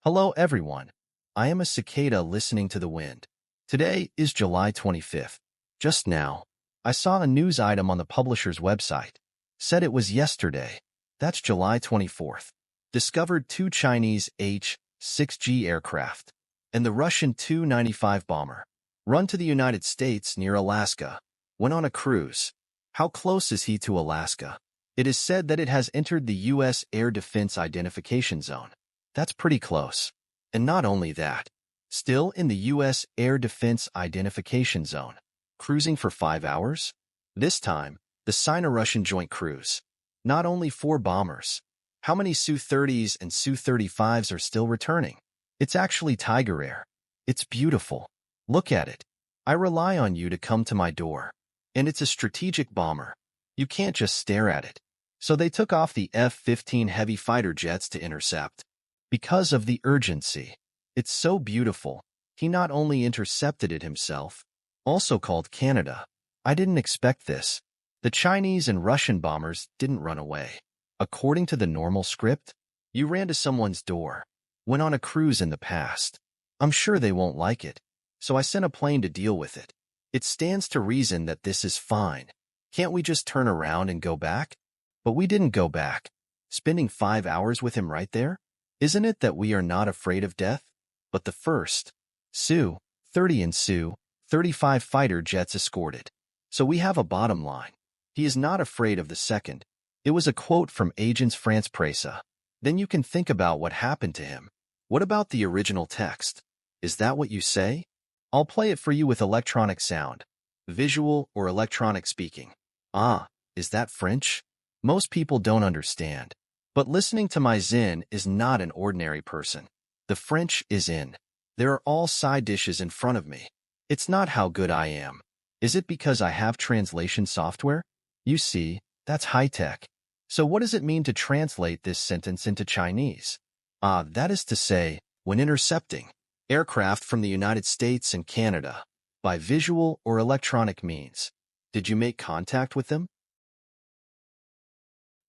Hello everyone. I am a cicada listening to the wind. Today is July 25th. Just now, I saw a news item on the publisher's website. Said it was yesterday. That's July 24th. Discovered two Chinese H-6G aircraft and the Russian Tu-95 bomber. Run to the United States near Alaska. Went on a cruise. How close is he to Alaska? It is said that it has entered the U.S. Air Defense Identification Zone. That's pretty close. And not only that, still in the U.S. Air Defense Identification Zone. Cruising for 5 hours? This time, the Sino-Russian joint cruise. Not only 4 bombers. How many Su-30s and Su-35s are still returning? It's actually Tiger Air. It's beautiful. Look at it. I rely on you to come to my door. And it's a strategic bomber. You can't just stare at it. So they took off the F-15 heavy fighter jets to intercept. Because of the urgency. It's so beautiful. He not only intercepted it himself, also called Canada. I didn't expect this. The Chinese and Russian bombers didn't run away. According to the normal script, you ran to someone's door, went on a cruise in the past. I'm sure they won't like it, so I sent a plane to deal with it. It stands to reason that this is fine. Can't we just turn around and go back? But we didn't go back. Spending 5 hours with him right there? Isn't it that we are not afraid of death? But the first, Su-30 and Su-35 fighter jets escorted. So we have a bottom line. He is not afraid of the second. It was a quote from Agence France-Presse. Then you can think about what happened to him. What about the original text? Is that what you say? I'll play it for you with electronic sound, visual or electronic speaking. Ah, is that French? Most people don't understand. But listening to my Zen is not an ordinary person. The French is in. There are all side dishes in front of me. It's not how good I am. Is it because I have translation software? You see, that's high-tech. So what does it mean to translate this sentence into Chinese? That is to say, when intercepting aircraft from the United States and Canada by visual or electronic means, did you make contact with them?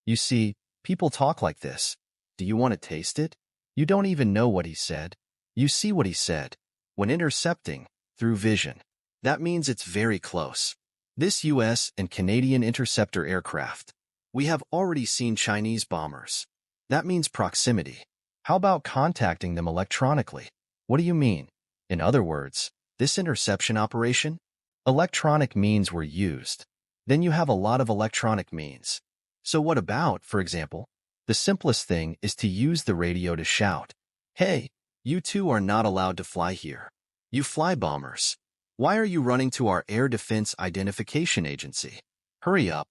You see, people talk like this. Do you want to taste it? You don't even know what he said. You see what he said. When intercepting, through vision. That means it's very close. This U.S. and Canadian interceptor aircraft. We have already seen Chinese bombers. That means proximity. How about contacting them electronically? What do you mean? In other words, this interception operation? Electronic means were used. Then you have a lot of electronic means. So what about, for example, the simplest thing is to use the radio to shout, "Hey, you two are not allowed to fly here. You fly bombers. Why are you running to our Air Defense Identification Agency? Hurry up."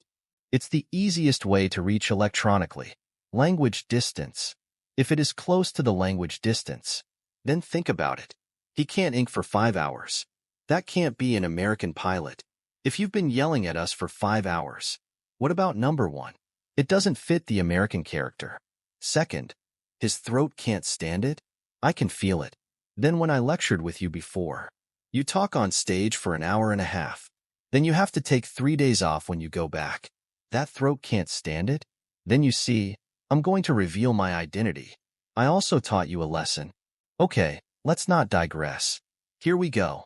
It's the easiest way to reach electronically. Language distance. If it is close to the language distance, then think about it. He can't ink for 5 hours. That can't be an American pilot. If you've been yelling at us for 5 hours, what about number 1? It doesn't fit the American character. Second, his throat can't stand it. I can feel it. Then when I lectured with you before, you talk on stage for an hour and a half. Then you have to take 3 days off when you go back. That throat can't stand it? Then you see, I'm going to reveal my identity. I also taught you a lesson. Okay, let's not digress. Here we go.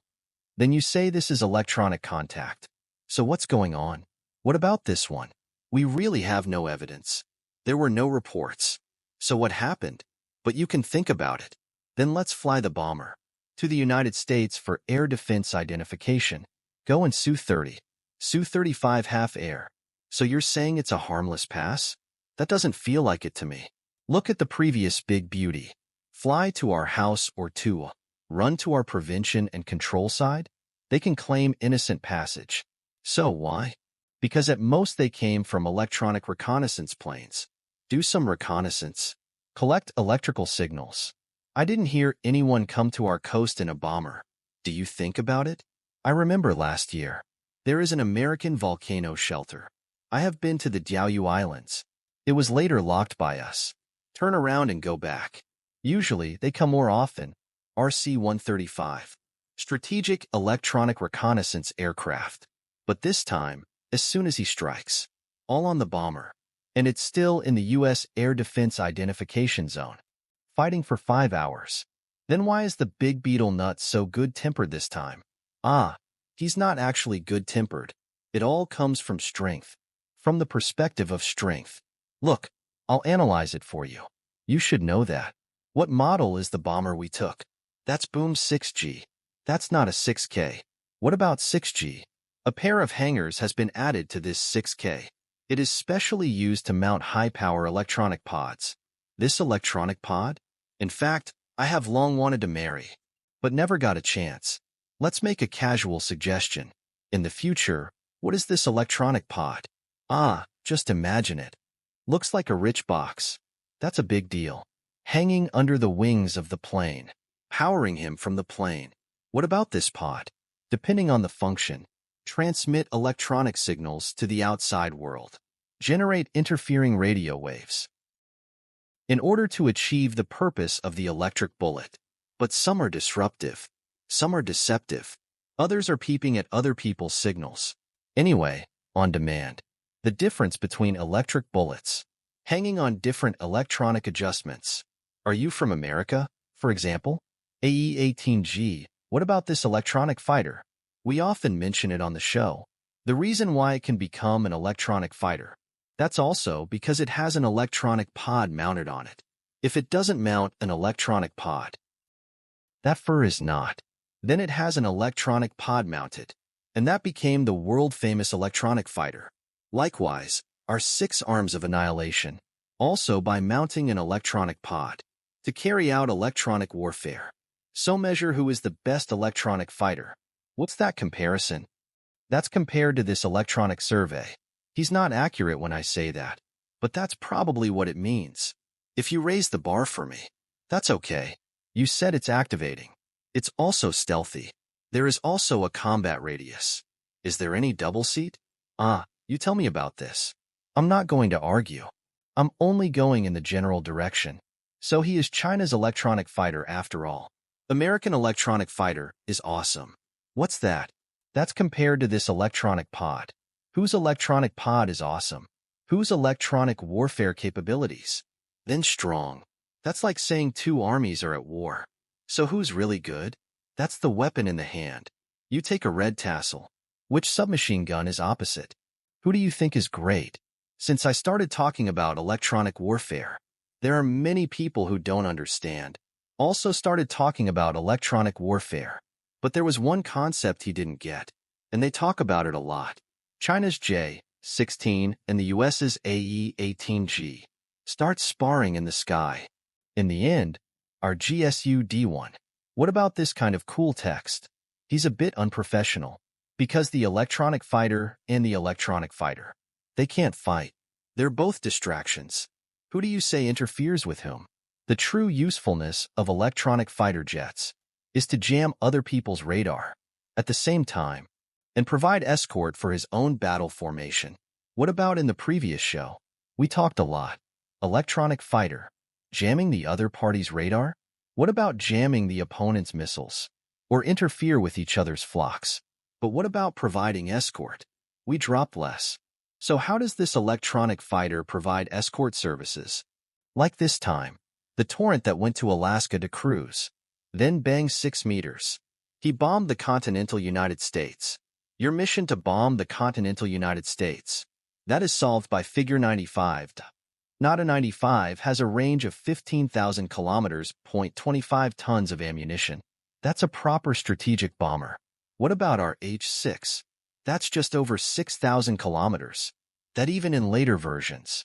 Then you say this is electronic contact. So what's going on? What about this one? We really have no evidence. There were no reports. So what happened? But you can think about it. Then let's fly the bomber to the United States for air defense identification. Go in Su-30, Su-35 half-air. So you're saying it's a harmless pass? That doesn't feel like it to me. Look at the previous big beauty. Fly to our house or to run to our prevention and control side? They can claim innocent passage. So why? Because at most they came from electronic reconnaissance planes. Do some reconnaissance. Collect electrical signals. I didn't hear anyone come to our coast in a bomber. Do you think about it? I remember last year. There is an American volcano shelter. I have been to the Diaoyu Islands. It was later locked by us. Turn around and go back. Usually, they come more often. RC-135. Strategic Electronic Reconnaissance Aircraft. But this time, as soon as he strikes, all on the bomber. And it's still in the U.S. Air Defense Identification Zone. fighting for 5 hours. Then why is the big beetle nut so good-tempered this time? Ah, he's not actually good-tempered. It all comes from strength. From the perspective of strength. Look, I'll analyze it for you. You should know that. What model is the bomber we took? That's Boom 6G. That's not a 6K. What about 6G? A pair of hangers has been added to this 6K. It is specially used to mount high-power electronic pods. This electronic pod? In fact, I have long wanted to marry, but never got a chance. Let's make a casual suggestion. In the future, what is this electronic pod? Ah, just imagine it. Looks like a rich box. That's a big deal. Hanging under the wings of the plane. Powering him from the plane. What about this pod? Depending on the function, transmit electronic signals to the outside world. Generate interfering radio waves. In order to achieve the purpose of the electric bullet. But some are disruptive. Some are deceptive. Others are peeping at other people's signals. Anyway, on demand. The difference between electric bullets. Hanging on different electronic adjustments. Are you from America, for example? AE-18G, what about this electronic fighter? We often mention it on the show. The reason why it can become an electronic fighter. That's also because it has an electronic pod mounted on it. If it doesn't mount an electronic pod, that fur is not. Then it has an electronic pod mounted, and that became the world-famous electronic fighter. Likewise, our 6 arms of annihilation, also by mounting an electronic pod, to carry out electronic warfare. So measure who is the best electronic fighter. What's that comparison? That's compared to this electronic survey. He's not accurate when I say that, but that's probably what it means. If you raise the bar for me, that's okay. You said it's activating. It's also stealthy. There is also a combat radius. Is there any double seat? Ah, you tell me about this. I'm not going to argue. I'm only going in the general direction. So he is China's electronic fighter after all. American electronic fighter is awesome. What's that? That's compared to this electronic pod. Whose electronic pod is awesome? Whose electronic warfare capabilities? Then strong. That's like saying 2 armies are at war. So who's really good? That's the weapon in the hand. You take a red tassel. Which submachine gun is opposite? Who do you think is great? Since I started talking about electronic warfare, there are many people who don't understand. Also started talking about electronic warfare. But there was one concept he didn't get, and they talk about it a lot. China's J-16 and the US's AE-18G start sparring in the sky. In the end, our GSU-D1. What about this kind of cool text? He's a bit unprofessional, because the electronic fighter and the electronic fighter, they can't fight. They're both distractions. Who do you say interferes with whom? The true usefulness of electronic fighter jets is to jam other people's radar at the same time and provide escort for his own battle formation. What about in the previous show? We talked a lot. Electronic fighter. Jamming the other party's radar? What about jamming the opponent's missiles? Or interfere with each other's flocks? But what about providing escort? We dropped less. So how does this electronic fighter provide escort services? Like this time, the torrent that went to Alaska to cruise. Then bang 6 meters. He bombed the continental United States. Your mission to bomb the continental United States. That is solved by figure 95. Not a 95 has a range of 15,000 kilometers, 0.25 tons of ammunition. That's a proper strategic bomber. What about our H-6? That's just over 6,000 kilometers. That even in later versions.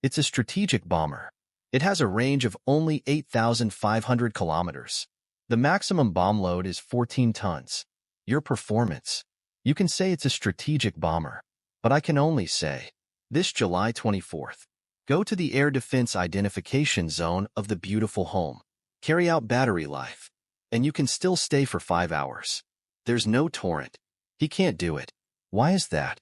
It's a strategic bomber. It has a range of only 8,500 kilometers. The maximum bomb load is 14 tons. Your performance. You can say it's a strategic bomber. But I can only say, this July 24th, go to the Air Defense Identification Zone of the beautiful home. Carry out battery life. And you can still stay for 5 hours. There's no torrent. He can't do it. Why is that?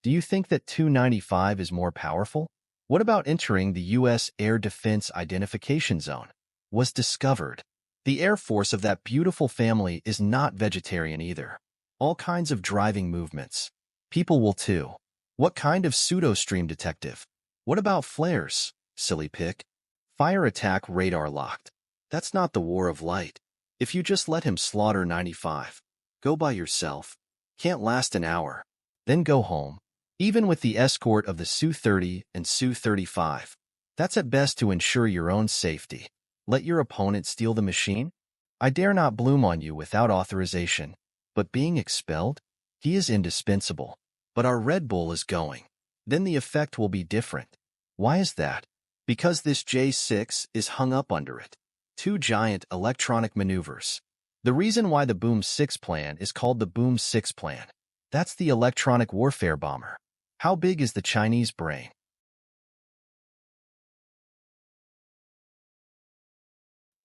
Do you think that 295 is more powerful? What about entering the U.S. Air Defense Identification Zone? Was discovered. The Air Force of that beautiful family is not vegetarian either. All kinds of driving movements. People will too. What kind of pseudo-stream detective? What about flares? Silly pick. Fire attack radar locked. That's not the war of light. If you just let him slaughter 95, go by yourself. Can't last an hour. Then go home. Even with the escort of the Su-30 and Su-35. That's at best to ensure your own safety. Let your opponent steal the machine? I dare not bloom on you without authorization. But being expelled? He is indispensable. But our Red Bull is going. Then the effect will be different. Why is that? Because this J6 is hung up under it. Two giant electronic maneuvers. The reason why the Boom 6 plan is called the Boom 6 plan. That's the electronic warfare bomber. How big is the Chinese brain?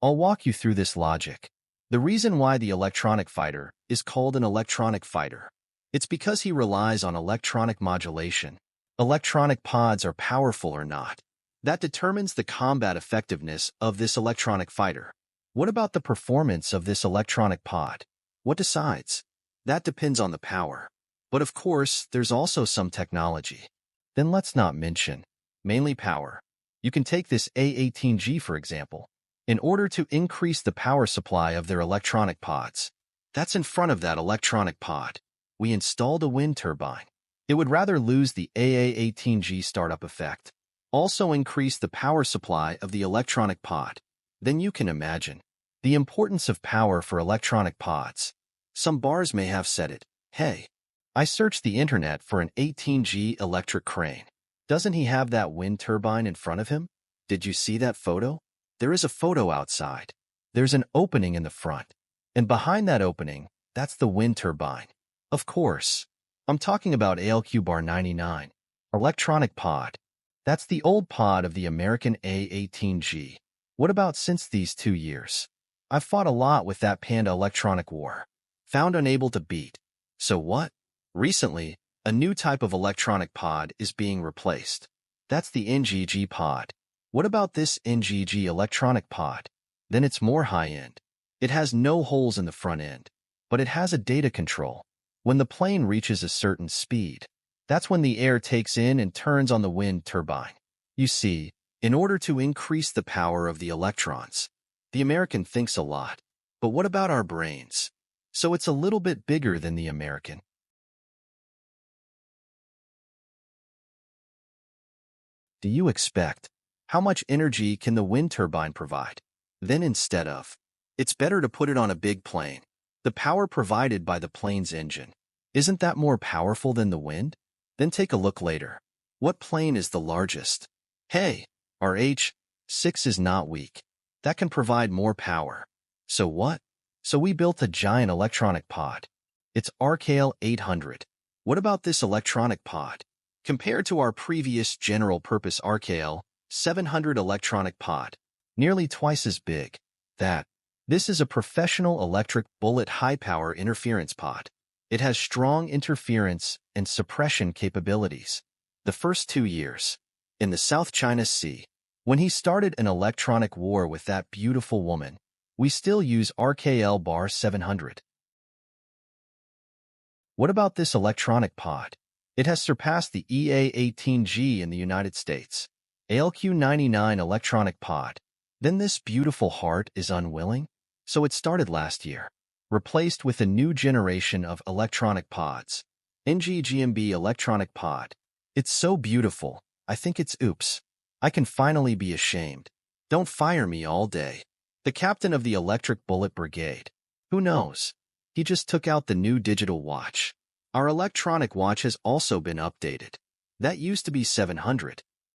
I'll walk you through this logic. The reason why the electronic fighter is called an electronic fighter. It's because he relies on electronic modulation. Electronic pods are powerful or not. That determines the combat effectiveness of this electronic fighter. What about the performance of this electronic pod? What decides? That depends on the power. But of course, there's also some technology. Then let's not mention, mainly power. You can take this A-18G for example. In order to increase the power supply of their electronic pods. That's in front of that electronic pod. We installed a wind turbine. It would rather lose the AA-18G startup effect. Also increase the power supply of the electronic pod. Then you can imagine the importance of power for electronic pods. Some bars may have said it. Hey, I searched the internet for an 18G electric crane. Doesn't he have that wind turbine in front of him? Did you see that photo? There is a photo outside. There's an opening in the front. And behind that opening, that's the wind turbine. Of course, I'm talking about ALQ bar 99, electronic pod. That's the old pod of the American A-18G. What about since these 2 years? I've fought a lot with that Panda electronic war. Found unable to beat. So what? Recently, a new type of electronic pod is being replaced. That's the NGG pod. What about this NGG electronic pod? Then it's more high-end. It has no holes in the front end, but it has a data control. When the plane reaches a certain speed, that's when the air takes in and turns on the wind turbine. You see, in order to increase the power of the electrons, the American thinks a lot. But what about our brains? So it's a little bit bigger than the American. Do you expect? How much energy can the wind turbine provide? Then instead of, it's better to put it on a big plane. The power provided by the plane's engine. Isn't that more powerful than the wind? Then take a look later. What plane is the largest? Hey, our H-6 is not weak. That can provide more power. So what? So we built a giant electronic pod. It's RKL 800. What about this electronic pod? Compared to our previous general-purpose RKL 700 electronic pod, nearly twice as big. This is a professional electric bullet high-power interference pod. It has strong interference and suppression capabilities. The first 2 years, in the South China Sea, when he started an electronic war with that beautiful woman, we still use RKL bar 700. What about this electronic pod? It has surpassed the EA-18G in the United States. ALQ 99 electronic pod. Then this beautiful heart is unwilling? So it started last year. Replaced with a new generation of electronic pods. NGGMB electronic pod. It's so beautiful, I think it's oops. I can finally be ashamed. Don't fire me all day. The captain of the Electric Bullet Brigade. Who knows? He just took out the new digital watch. Our electronic watch has also been updated. That used to be 700.